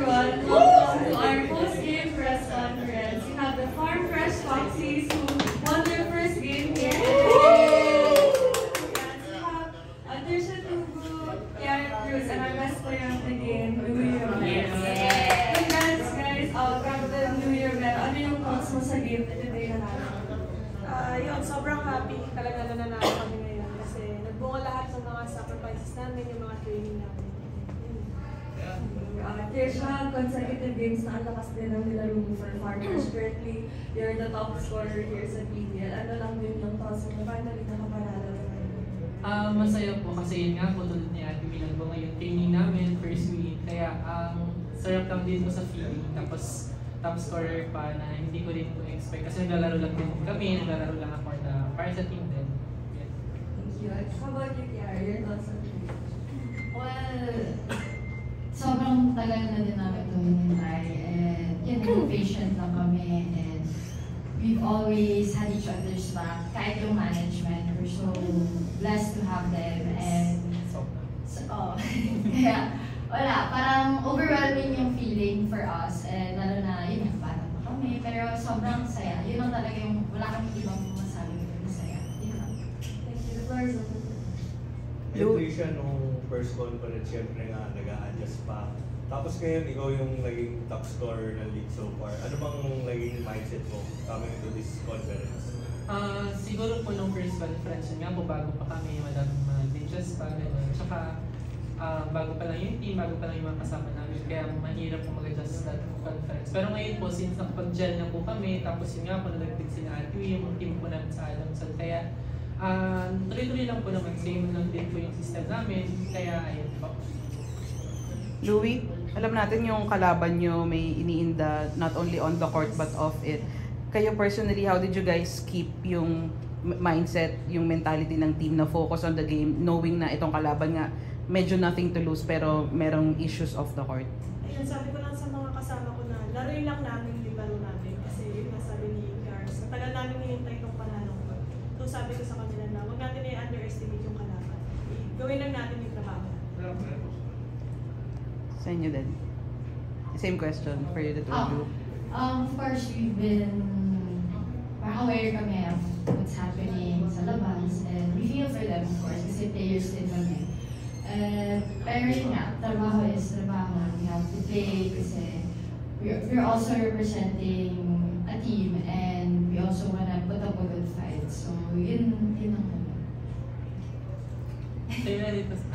everyone. Welcome to our post-game press conference. We have the Farm Fresh Foxies who won their first game here. We have Anderson Tugu, Kiara Cruz, and our best player of the game, Louie Romero. Congrats guys, grabe the New Year bell. Ano yung thoughts mo sa game na today na natin? Yun, sobrang happy talaga na nanalo kami ngayon kasi nagbunga lahat ng mga sacrifices namin, yung mga training namin. Trisha, consecutive games na ang lakas din ang nilaro mo for Farmers. Currently, you're the top scorer here sa PDL. Ano lang din yung thoughts mo na finally nakapanalo na ngayon? Masaya po kasi yun nga po tulad ni Ate Milan po ngayon training namin, first week. Kaya sarap lang din po sa feeling. Tapos top scorer pa na hindi ko rin po expect kasi naglalaro lang din kami, naglalaro lang ako na para sa team din. Yeah. Thank you. How about you, Kiara? Your thoughts on the game? Well, sobrang tagal na din namin ito hinintay and yun, patient lang kami and we've always had each other's back. Kahit yung management, we're so blessed to have them and kaya wala, parang overwhelming yung feeling for us and lalo na yun, bata pa kami pero sobrang saya. Yun lang talaga yung wala kami ibang masabi ko masaya. Yun lang. Thank you. The floor is open. Trisha, nung first conference, syempre nga, nag-a-adjust pa. Tapos ngayon, ikaw yung naging top scorer ng league so far. Ano bang naging mindset mo coming into this conference? Siguro po nung first conference nga po, bago pa kami, madaming mga glitches pa, gano'n. Tsaka, bago pa lang yung team, bago pa lang yung mga kasama namin, kaya mahirap po mag-adjust sa conference. Pero ngayon po, since nakapag-gel na po kami, tapos yun nga po, nalagdag si Atwi, yung team po namin sa Adamson, kaya tuloy-tuloy lang po naman, same lang din po yung system namin, kaya ayun po. Louie, alam natin yung kalaban nyo may iniinda not only on the court but off it. Kayo personally, how did you guys keep yung mindset, yung mentality ng team na focus on the game, knowing na itong kalaban nga medyo nothing to lose pero merong issues off the court? Ayun, sabi ko lang sa mga kasama ko na laruin lang namin yung laro namin kasi yun nga sabi ni Gars, matagal namin hinintay itong panalo ko. So sabi ko sa kanila na huwag natin i-underestimate yung kalaban. Gawin lang natin yung trabaho. Sa inyo din. Same question for you, the two of you. Of course, we've been aware kami of what's happening sa labas and we feel for them, of course, kasi players din kami. Pero yun nga, trabaho is trabaho. We have to play kasi we're also representing a team and we also wanna put up a good fight. So, yun ang naman. Sa'yo na dito sa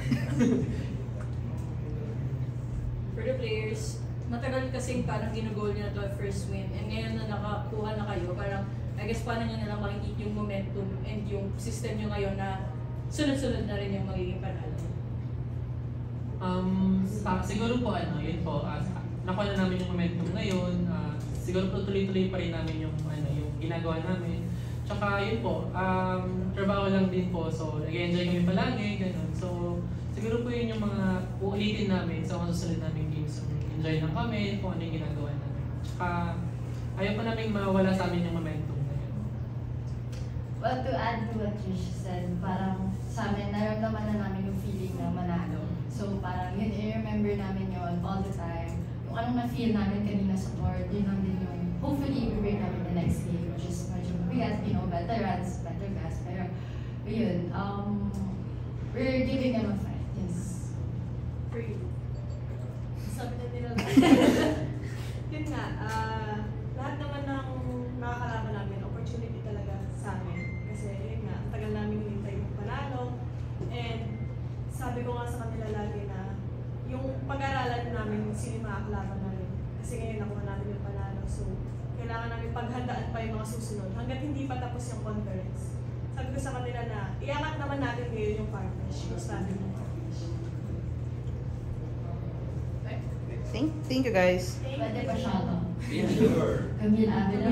For the players, matagal kasing parang ginugol nyo na to first win and ngayon na nakakuha na kayo, parang I guess paano nyo na lang makikita yung momentum and yung system nyo ngayon na sunod-sunod na rin yung magiging panalo? Siguro po yun po, nakuha na namin yung momentum ngayon, siguro po tuloy-tuloy pa rin namin yung ginagawa namin. Tsaka yun po, trabaho lang din po, so nag-enjoy kami palagi, ganun. So siguro po yun yung mga uulitin namin sa mga susunod namin games. So, enjoy lang kami kung ano yung ginagawa namin. Tsaka ayaw pa namin mawala sa amin yung momentum na yun. Well, to add to what Trish said, parang sa amin, naramdaman na namin yung feeling na manalo. So parang yun, i-remember namin yun all the time. Yung anong na-feel namin kanina sa court, yun lang din yung hopefully we bring namin the next game, which is medyo mabigat, better runs, better gas. Pero yun, we're giving them a fight. Yes. For you. Sabi na nila yun nga, lahat naman ng nakakalaban namin, opportunity talaga sa amin. Kasi yun nga, ang tagal namin hinintay yung panalo. And sabi ko nga sa kanila lagi na yung pag-aralan namin sino makakalaban namin. Kasi ngayon nakuha namin yung panalo. So, kailangan namin paghandaan pa yung mga susunod hanggat hindi pa tapos yung conference. Sabi ko sa kanila na iangat naman natin ngayon yung Farmers, yung standard ng Farmers. Thank you guys. Pwede pa siya to. Sure. Camille Avila.